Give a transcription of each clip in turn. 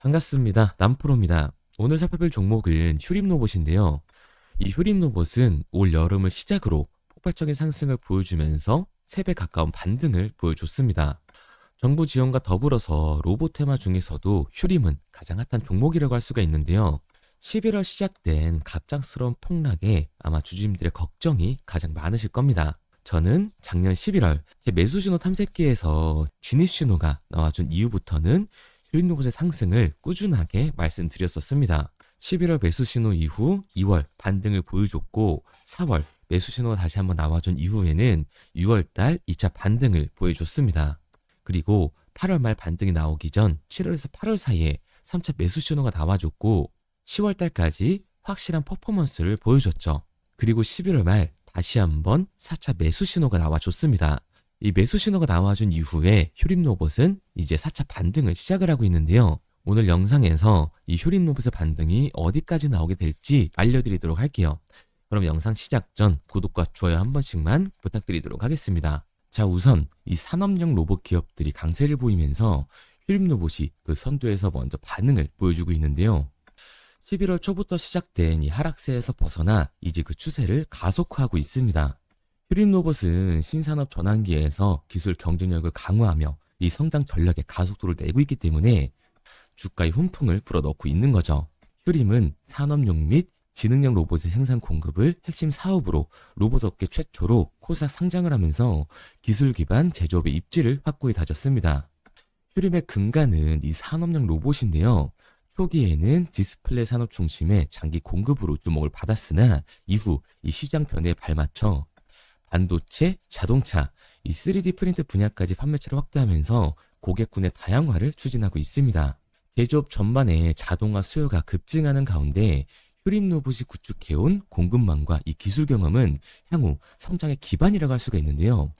반갑습니다. 남프로입니다. 오늘 살펴볼 종목은 휴림 로봇인데요. 이 휴림 로봇은 올 여름을 시작으로 폭발적인 상승을 보여주면서 3배 가까운 반등을 보여줬습니다. 정부 지원과 더불어서 로봇 테마 중에서도 휴림은 가장 핫한 종목이라고 할 수가 있는데요. 11월 시작된 갑작스러운 폭락에 아마 주주님들의 걱정이 가장 많으실 겁니다. 저는 작년 11월 제 매수 신호 탐색기에서 진입 신호가 나와준 이후부터는 휴림 로봇의 상승을 꾸준하게 말씀드렸었습니다. 11월 매수 신호 이후 2월 반등을 보여줬고 4월 매수 신호가 다시 한번 나와준 이후에는 6월달 2차 반등을 보여줬습니다. 그리고 8월 말 반등이 나오기 전 7월에서 8월 사이에 3차 매수 신호가 나와줬고 10월달까지 확실한 퍼포먼스를 보여줬죠. 그리고 11월 말 다시 한번 4차 매수 신호가 나와줬습니다. 이 매수 신호가 나와준 이후에 휴림 로봇은 이제 4차 반등을 시작을 하고 있는데요. 오늘 영상에서 이 휴림 로봇의 반등이 어디까지 나오게 될지 알려드리도록 할게요. 그럼 영상 시작 전 구독과 좋아요 한 번씩만 부탁드리도록 하겠습니다. 자, 우선 이 산업용 로봇 기업들이 강세를 보이면서 휴림 로봇이 그 선두에서 먼저 반응을 보여주고 있는데요. 11월 초부터 시작된 이 하락세에서 벗어나 이제 그 추세를 가속화하고 있습니다. 휴림 로봇은 신산업 전환기에서 기술 경쟁력을 강화하며 이 성장 전략에 가속도를 내고 있기 때문에 주가의 훈풍을 불어넣고 있는 거죠. 휴림은 산업용 및 지능형 로봇의 생산 공급을 핵심 사업으로 로봇 업계 최초로 코스닥 상장을 하면서 기술 기반 제조업의 입지를 확고히 다졌습니다. 휴림의 근간은 이 산업용 로봇인데요. 초기에는 디스플레이 산업 중심의 장기 공급으로 주목을 받았으나 이후 이 시장 변화에 발맞춰 반도체, 자동차, 이 3D 프린트 분야까지 판매체를 확대하면서 고객군의 다양화를 추진하고 있습니다. 제조업 전반에 자동화 수요가 급증하는 가운데 휴림 로봇이 구축해온 공급망과 이 기술 경험은 향후 성장의 기반이라고 할 수가 있는데요.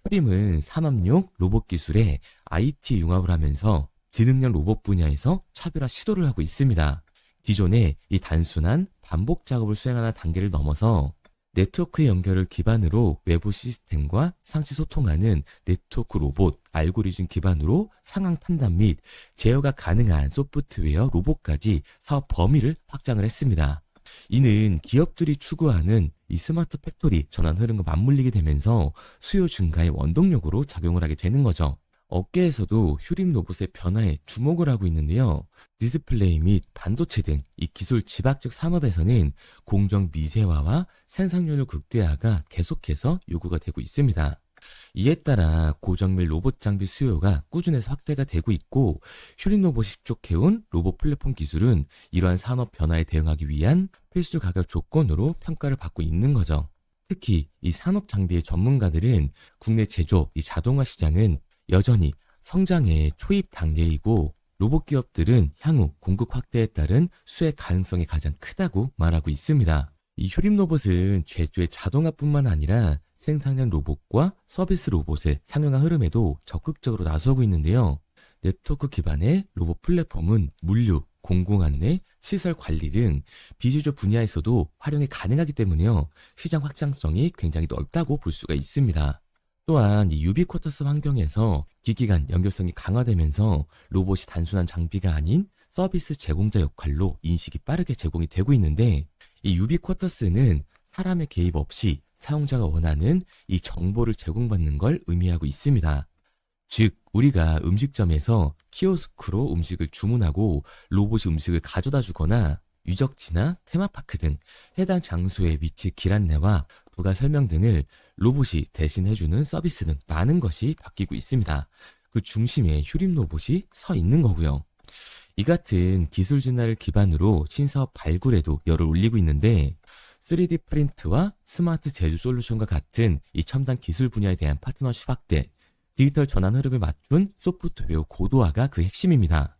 휴림은 산업용 로봇 기술에 IT 융합을 하면서 지능형 로봇 분야에서 차별화 시도를 하고 있습니다. 기존의 이 단순한 반복 작업을 수행하는 단계를 넘어서 네트워크의 연결을 기반으로 외부 시스템과 상시 소통하는 네트워크 로봇, 알고리즘 기반으로 상황 판단 및 제어가 가능한 소프트웨어 로봇까지 사업 범위를 확장을 했습니다. 이는 기업들이 추구하는 이 스마트 팩토리 전환 흐름과 맞물리게 되면서 수요 증가의 원동력으로 작용을 하게 되는 거죠. 업계에서도 휴림 로봇의 변화에 주목을 하고 있는데요. 디스플레이 및 반도체 등 이 기술 집약적 산업에서는 공정 미세화와 생산률 극대화가 계속해서 요구가 되고 있습니다. 이에 따라 고정밀 로봇 장비 수요가 꾸준해서 확대가 되고 있고 휴림 로봇이 축적해온 로봇 플랫폼 기술은 이러한 산업 변화에 대응하기 위한 필수 가격 조건으로 평가를 받고 있는 거죠. 특히 이 산업 장비의 전문가들은 국내 제조업 이 자동화 시장은 여전히 성장의 초입 단계이고 로봇 기업들은 향후 공급 확대에 따른 수혜 가능성이 가장 크다고 말하고 있습니다. 이 휴림 로봇은 제조의 자동화뿐만 아니라 생산형 로봇과 서비스 로봇의 상용화 흐름에도 적극적으로 나서고 있는데요. 네트워크 기반의 로봇 플랫폼은 물류, 공공안내, 시설 관리 등 비제조 분야에서도 활용이 가능하기 때문에요. 시장 확장성이 굉장히 넓다고 볼 수가 있습니다. 또한 이 유비쿼터스 환경에서 기기 간 연결성이 강화되면서 로봇이 단순한 장비가 아닌 서비스 제공자 역할로 인식이 빠르게 제공이 되고 있는데 이 유비쿼터스는 사람의 개입 없이 사용자가 원하는 이 정보를 제공받는 걸 의미하고 있습니다. 즉 우리가 음식점에서 키오스크로 음식을 주문하고 로봇이 음식을 가져다 주거나 유적지나 테마파크 등 해당 장소의 위치 길 안내와 부가 설명 등을 로봇이 대신해주는 서비스 등 많은 것이 바뀌고 있습니다. 그 중심에 휴림 로봇이 서 있는 거고요. 이 같은 기술 진화를 기반으로 신사업 발굴에도 열을 올리고 있는데 3D 프린트와 스마트 제조 솔루션과 같은 이 첨단 기술 분야에 대한 파트너십 확대, 디지털 전환 흐름에 맞춘 소프트웨어 고도화가 그 핵심입니다.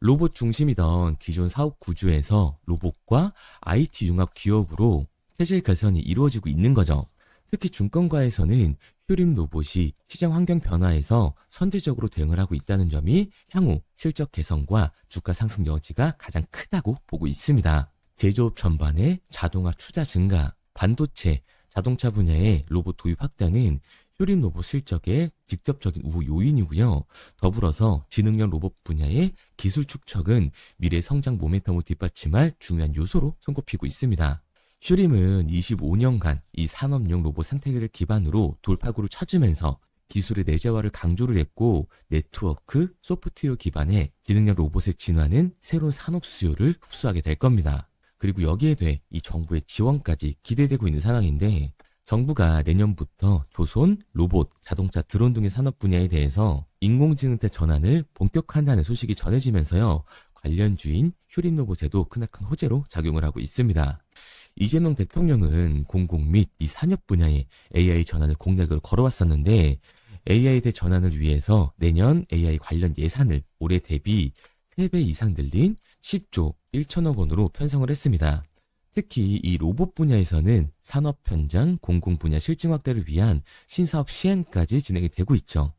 로봇 중심이던 기존 사업 구조에서 로봇과 IT 융합 기업으로 체질 개선이 이루어지고 있는 거죠. 특히 증권가에서는 휴림 로봇이 시장 환경 변화에서 선제적으로 대응을 하고 있다는 점이 향후 실적 개선과 주가 상승 여지가 가장 크다고 보고 있습니다. 제조업 전반의 자동화 투자 증가, 반도체, 자동차 분야의 로봇 도입 확대는 효린 로봇 실적의 직접적인 우호 요인이고요. 더불어서 지능형 로봇 분야의 기술 축적은 미래 성장 모멘텀을 뒷받침할 중요한 요소로 손꼽히고 있습니다. 슈림은 25년간 이 산업용 로봇 생태계를 기반으로 돌파구를 찾으면서 기술의 내재화를 강조를 했고 네트워크, 소프트웨어 기반의 지능형 로봇의 진화는 새로운 산업 수요를 흡수하게 될 겁니다. 그리고 여기에 대해 이 정부의 지원까지 기대되고 있는 상황인데 정부가 내년부터 조선, 로봇, 자동차, 드론 등의 산업 분야에 대해서 인공지능대 전환을 본격화한다는 소식이 전해지면서요. 관련주인 휴림 로봇에도 크나큰 호재로 작용을 하고 있습니다. 이재명 대통령은 공공 및 이 산업 분야의 AI 전환을 공약으로 걸어왔었는데 AI 대 전환을 위해서 내년 AI 관련 예산을 올해 대비 3배 이상 늘린 10조 1천억 원으로 편성을 했습니다. 특히 이 로봇 분야에서는 산업 현장 공공 분야 실증 확대를 위한 신사업 시행까지 진행이 되고 있죠.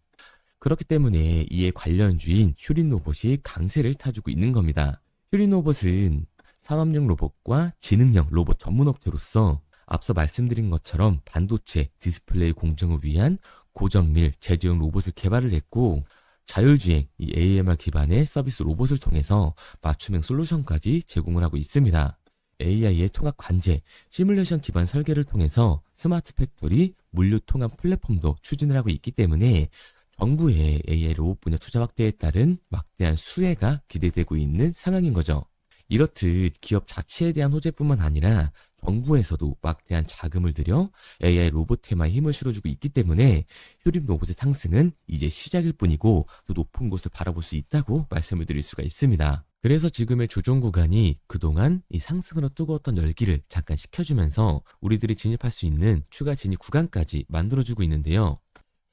그렇기 때문에 이에 관련주인 휴린 로봇이 강세를 타주고 있는 겁니다. 휴린 로봇은 산업용 로봇과 지능형 로봇 전문 업체로서 앞서 말씀드린 것처럼 반도체, 디스플레이 공정을 위한 고정밀 제조용 로봇을 개발을 했고 자율주행, 이 AMR 기반의 서비스 로봇을 통해서 맞춤형 솔루션까지 제공을 하고 있습니다. AI의 통합 관제, 시뮬레이션 기반 설계를 통해서 스마트 팩토리, 물류 통합 플랫폼도 추진을 하고 있기 때문에 정부의 AI 로봇 분야 투자 확대에 따른 막대한 수혜가 기대되고 있는 상황인 거죠. 이렇듯 기업 자체에 대한 호재뿐만 아니라 정부에서도 막대한 자금을 들여 AI 로봇 테마에 힘을 실어주고 있기 때문에 효림 로봇의 상승은 이제 시작일 뿐이고 더 높은 곳을 바라볼 수 있다고 말씀을 드릴 수가 있습니다. 그래서 지금의 조정 구간이 그동안 이 상승으로 뜨거웠던 열기를 잠깐 식혀주면서 우리들이 진입할 수 있는 추가 진입 구간까지 만들어주고 있는데요.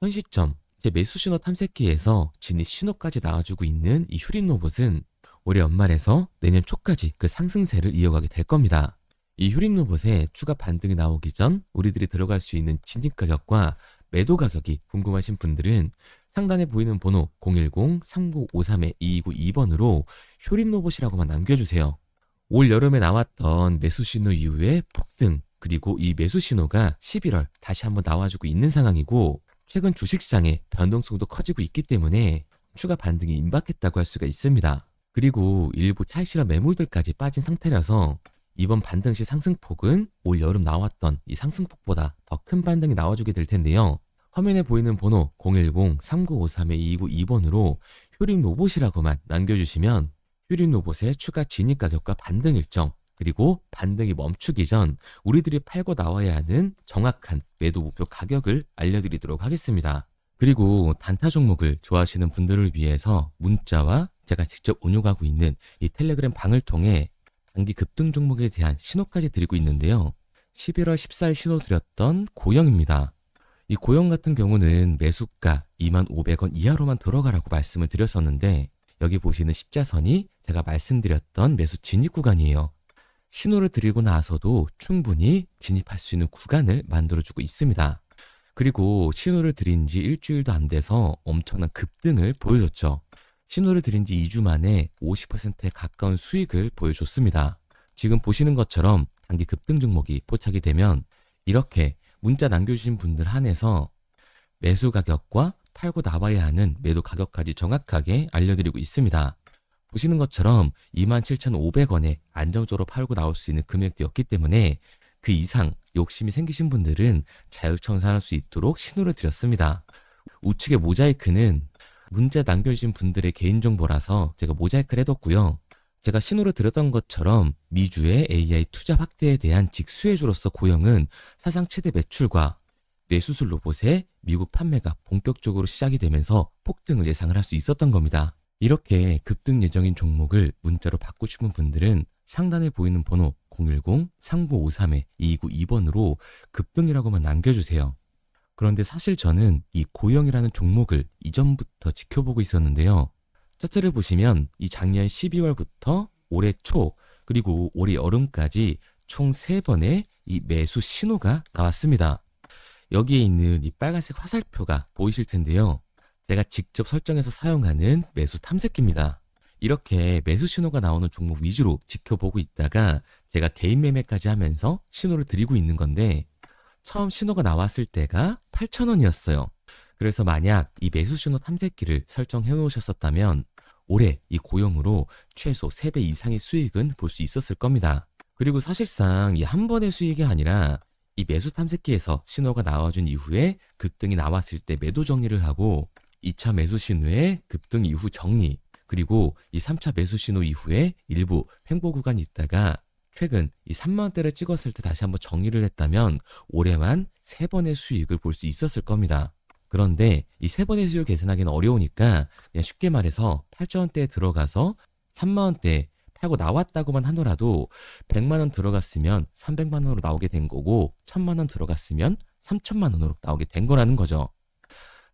현 시점 제 매수 신호 탐색기에서 진입 신호까지 나와주고 있는 이 휴림 로봇은 올해 연말에서 내년 초까지 그 상승세를 이어가게 될 겁니다. 이 휴림 로봇의 추가 반등이 나오기 전 우리들이 들어갈 수 있는 진입 가격과 매도 가격이 궁금하신 분들은 상단에 보이는 번호 010-3953-2292번으로 휴림 로봇이라고만 남겨주세요. 올 여름에 나왔던 매수 신호 이후에 폭등, 그리고 이 매수 신호가 11월 다시 한번 나와주고 있는 상황이고 최근 주식시장의 변동성도 커지고 있기 때문에 추가 반등이 임박했다고 할 수가 있습니다. 그리고 일부 차익실현 매물들까지 빠진 상태라서 이번 반등 시 상승폭은 올 여름 나왔던 이 상승폭보다 더 큰 반등이 나와주게 될 텐데요. 화면에 보이는 번호 010-3953-2292번으로 휴림 로봇이라고만 남겨주시면 휴림 로봇의 추가 진입 가격과 반등 일정, 그리고 반등이 멈추기 전 우리들이 팔고 나와야 하는 정확한 매도 목표 가격을 알려드리도록 하겠습니다. 그리고 단타 종목을 좋아하시는 분들을 위해서 문자와 제가 직접 운용하고 있는 이 텔레그램 방을 통해 단기 급등 종목에 대한 신호까지 드리고 있는데요. 11월 14일 신호 드렸던 고영입니다. 이 고영 같은 경우는 매수가 25,000원 이하로만 들어가라고 말씀을 드렸었는데 여기 보시는 십자선이 제가 말씀드렸던 매수 진입 구간이에요. 신호를 드리고 나서도 충분히 진입할 수 있는 구간을 만들어주고 있습니다. 그리고 신호를 드린 지 일주일도 안 돼서 엄청난 급등을 보여줬죠. 신호를 드린 지 2주 만에 50%에 가까운 수익을 보여줬습니다. 지금 보시는 것처럼 단기 급등 종목이 포착이 되면 이렇게 문자 남겨주신 분들 한해서 매수 가격과 팔고 나와야 하는 매도 가격까지 정확하게 알려드리고 있습니다. 보시는 것처럼 27,500원에 안정적으로 팔고 나올 수 있는 금액대였기 때문에 그 이상 욕심이 생기신 분들은 자율청산할 수 있도록 신호를 드렸습니다. 우측의 모자이크는 문자 남겨주신 분들의 개인정보라서 제가 모자이크를 해뒀고요. 제가 신호를 드렸던 것처럼 미주의 AI 투자 확대에 대한 직수혜주로서 고영은 사상 최대 매출과 뇌수술 로봇의 미국 판매가 본격적으로 시작이 되면서 폭등을 예상을 할 수 있었던 겁니다. 이렇게 급등 예정인 종목을 문자로 받고 싶은 분들은 상단에 보이는 번호 010-3953-2292번으로 급등이라고만 남겨주세요. 그런데 사실 저는 이 고영이라는 종목을 이전부터 지켜보고 있었는데요. 차트를 보시면 이 작년 12월부터 올해 초 그리고 올해 여름까지 총 3번의 이 매수 신호가 나왔습니다. 여기에 있는 이 빨간색 화살표가 보이실 텐데요. 제가 직접 설정해서 사용하는 매수 탐색기입니다. 이렇게 매수 신호가 나오는 종목 위주로 지켜보고 있다가 제가 개인 매매까지 하면서 신호를 드리고 있는 건데 처음 신호가 나왔을 때가 8,000원이었어요. 그래서 만약 이 매수 신호 탐색기를 설정해 놓으셨었다면 올해 이 고용으로 최소 3배 이상의 수익은 볼 수 있었을 겁니다. 그리고 사실상 이 한 번의 수익이 아니라 이 매수 탐색기에서 신호가 나와준 이후에 급등이 나왔을 때 매도 정리를 하고 2차 매수 신호의 급등 이후 정리, 그리고 이 3차 매수 신호 이후에 일부 횡보 구간이 있다가 최근 이 3만 원대를 찍었을 때 다시 한번 정리를 했다면 올해만 3번의 수익을 볼 수 있었을 겁니다. 그런데 이 3번의 수익을 계산하기는 어려우니까 그냥 쉽게 말해서 8,000원대에 들어가서 3만 원대 팔고 나왔다고만 하더라도 100만 원 들어갔으면 300만 원으로 나오게 된 거고 1000만 원 들어갔으면 3000만 원으로 나오게 된 거라는 거죠.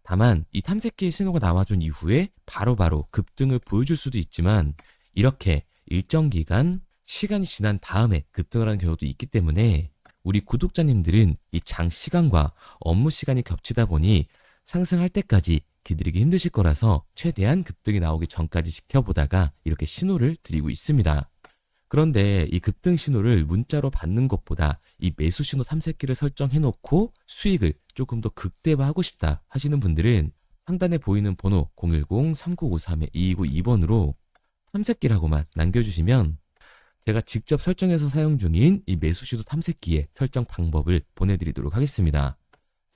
다만 이 탐색기의 신호가 나와준 이후에 바로바로 급등을 보여줄 수도 있지만 이렇게 일정 기간 시간이 지난 다음에 급등을 하는 경우도 있기 때문에 우리 구독자님들은 이 장 시간과 업무 시간이 겹치다 보니 상승할 때까지 기다리기 힘드실 거라서 최대한 급등이 나오기 전까지 지켜보다가 이렇게 신호를 드리고 있습니다. 그런데 이 급등 신호를 문자로 받는 것보다 이 매수 신호 탐색기를 설정해 놓고 수익을 조금 더 극대화하고 싶다 하시는 분들은 상단에 보이는 번호 010-3953-2292번으로 탐색기라고만 남겨주시면 제가 직접 설정해서 사용 중인 이 매수 신호 탐색기의 설정 방법을 보내드리도록 하겠습니다.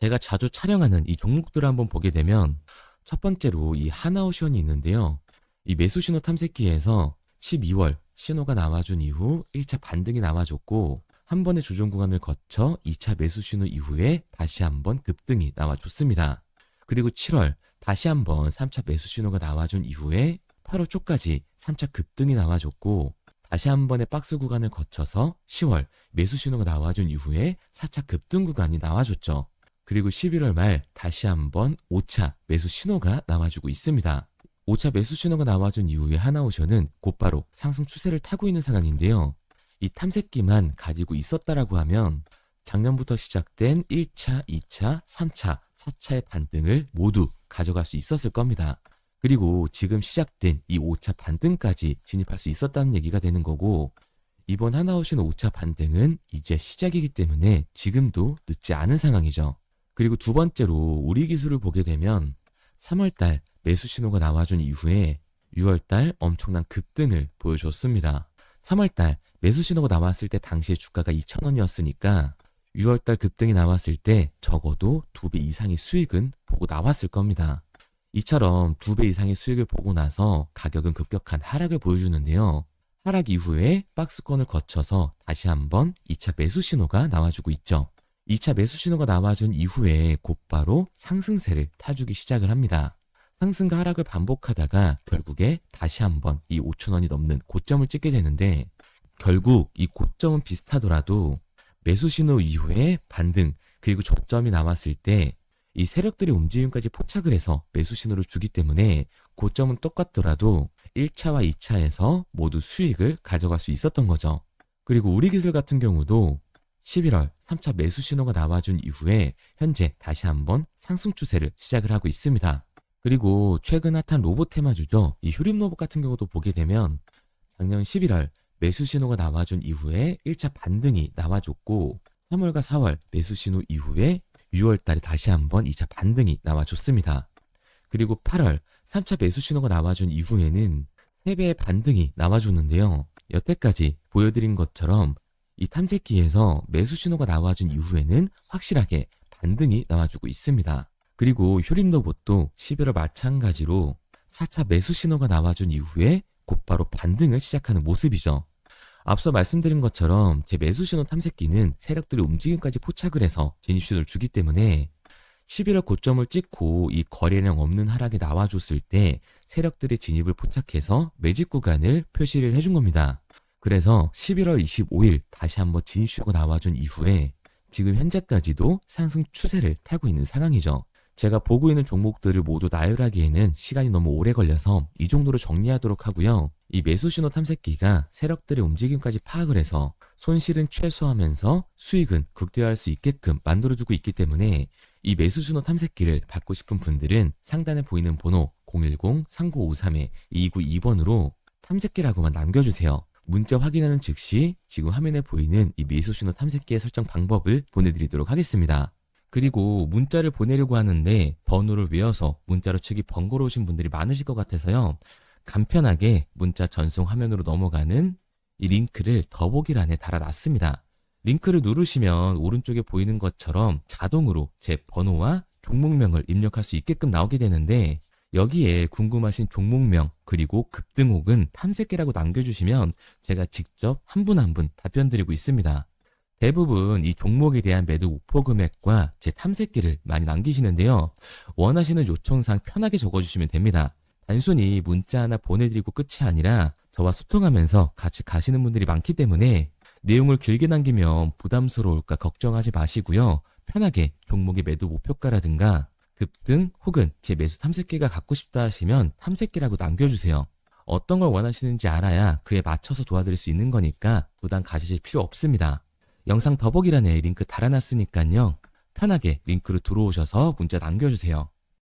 제가 자주 촬영하는 이 종목들을 한번 보게 되면 첫 번째로 이 하나오션이 있는데요. 이 매수 신호 탐색기에서 12월 신호가 나와준 이후 1차 반등이 나와줬고 한 번의 조정 구간을 거쳐 2차 매수 신호 이후에 다시 한번 급등이 나와줬습니다. 그리고 7월 다시 한번 3차 매수 신호가 나와준 이후에 8월 초까지 3차 급등이 나와줬고 다시 한 번의 박스 구간을 거쳐서 10월 매수 신호가 나와준 이후에 4차 급등 구간이 나와줬죠. 그리고 11월 말 다시 한번 5차 매수 신호가 나와주고 있습니다. 5차 매수 신호가 나와준 이후에 하나오션은 곧바로 상승 추세를 타고 있는 상황인데요. 이 탐색기만 가지고 있었다라고 하면 작년부터 시작된 1차, 2차, 3차, 4차의 반등을 모두 가져갈 수 있었을 겁니다. 그리고 지금 시작된 이 5차 반등까지 진입할 수 있었다는 얘기가 되는 거고 이번 하나오션 5차 반등은 이제 시작이기 때문에 지금도 늦지 않은 상황이죠. 그리고 두 번째로 우리 기술을 보게 되면 3월달 매수 신호가 나와준 이후에 6월달 엄청난 급등을 보여줬습니다. 3월달 매수 신호가 나왔을 때 당시에 주가가 2,000원이었으니까 6월달 급등이 나왔을 때 적어도 2배 이상의 수익은 보고 나왔을 겁니다. 이처럼 2배 이상의 수익을 보고 나서 가격은 급격한 하락을 보여주는데요. 하락 이후에 박스권을 거쳐서 다시 한번 2차 매수 신호가 나와주고 있죠. 2차 매수 신호가 나와준 이후에 곧바로 상승세를 타주기 시작을 합니다. 상승과 하락을 반복하다가 결국에 다시 한번 이 5,000원이 넘는 고점을 찍게 되는데 결국 이 고점은 비슷하더라도 매수 신호 이후에 반등 그리고 저점이 나왔을 때 이 세력들의 움직임까지 포착을 해서 매수 신호를 주기 때문에 고점은 똑같더라도 1차와 2차에서 모두 수익을 가져갈 수 있었던 거죠. 그리고 우리 기술 같은 경우도 11월 3차 매수 신호가 나와준 이후에 현재 다시 한번 상승 추세를 시작을 하고 있습니다. 그리고 최근 핫한 로봇 테마주죠. 이 휴림 로봇 같은 경우도 보게 되면 작년 11월 매수 신호가 나와준 이후에 1차 반등이 나와줬고 3월과 4월 매수 신호 이후에 6월 달에 다시 한번 2차 반등이 나와줬습니다. 그리고 8월 3차 매수 신호가 나와준 이후에는 3배의 반등이 나와줬는데요. 여태까지 보여드린 것처럼 이 탐색기에서 매수 신호가 나와준 이후에는 확실하게 반등이 나와주고 있습니다. 그리고 휴림 로봇도 11월 마찬가지로 4차 매수 신호가 나와준 이후에 곧바로 반등을 시작하는 모습이죠. 앞서 말씀드린 것처럼 제 매수 신호 탐색기는 세력들의 움직임까지 포착을 해서 진입 신호를 주기 때문에 11월 고점을 찍고 이 거래량 없는 하락이 나와줬을 때 세력들의 진입을 포착해서 매집 구간을 표시를 해준 겁니다. 그래서 11월 25일 다시 한번 진입 신호가 나와준 이후에 지금 현재까지도 상승 추세를 타고 있는 상황이죠. 제가 보고 있는 종목들을 모두 나열하기에는 시간이 너무 오래 걸려서 이 정도로 정리하도록 하고요. 이 매수 신호 탐색기가 세력들의 움직임까지 파악을 해서 손실은 최소화하면서 수익은 극대화할 수 있게끔 만들어주고 있기 때문에 이 매수 신호 탐색기를 받고 싶은 분들은 상단에 보이는 번호 010-3953-2292번으로 탐색기라고만 남겨주세요. 문자 확인하는 즉시 지금 화면에 보이는 이 미소 신호 탐색기의 설정 방법을 보내드리도록 하겠습니다. 그리고 문자를 보내려고 하는데 번호를 외워서 문자로 치기 번거로우신 분들이 많으실 것 같아서요. 간편하게 문자 전송 화면으로 넘어가는 이 링크를 더보기란에 달아놨습니다. 링크를 누르시면 오른쪽에 보이는 것처럼 자동으로 제 번호와 종목명을 입력할 수 있게끔 나오게 되는데, 여기에 궁금하신 종목명 그리고 급등혹은 탐색기라고 남겨주시면 제가 직접 한 분 한 분 답변 드리고 있습니다. 대부분 이 종목에 대한 매도 목표 금액과 제 탐색기를 많이 남기시는데요. 원하시는 요청사항 편하게 적어주시면 됩니다. 단순히 문자 하나 보내드리고 끝이 아니라 저와 소통하면서 같이 가시는 분들이 많기 때문에 내용을 길게 남기면 부담스러울까 걱정하지 마시고요. 편하게 종목의 매도 목표가라든가 급등 혹은 제 매수 탐색기가 갖고 싶다 하시면 탐색기라고 남겨주세요. 어떤 걸 원하시는지 알아야 그에 맞춰서 도와드릴 수 있는 거니까 부담 가지실 필요 없습니다. 영상 더보기란에 링크 달아놨으니까요. 편하게 링크로 들어오셔서 문자 남겨주세요.